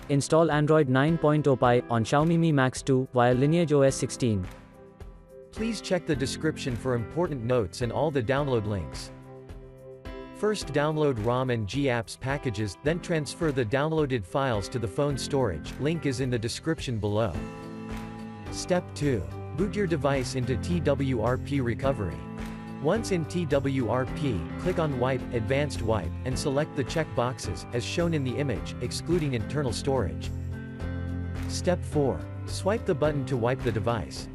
Install Android 9.0 Pie on Xiaomi Mi Max 2 via LineageOS 16. Please check the description for important notes and all the download links. First download ROM and GApps packages, then transfer the downloaded files to the phone storage, link is in the description below. Step 2. Boot your device into TWRP recovery. Once in TWRP, click on Wipe, Advanced Wipe, and select the check boxes, as shown in the image, excluding internal storage. Step 4. Swipe the button to wipe the device.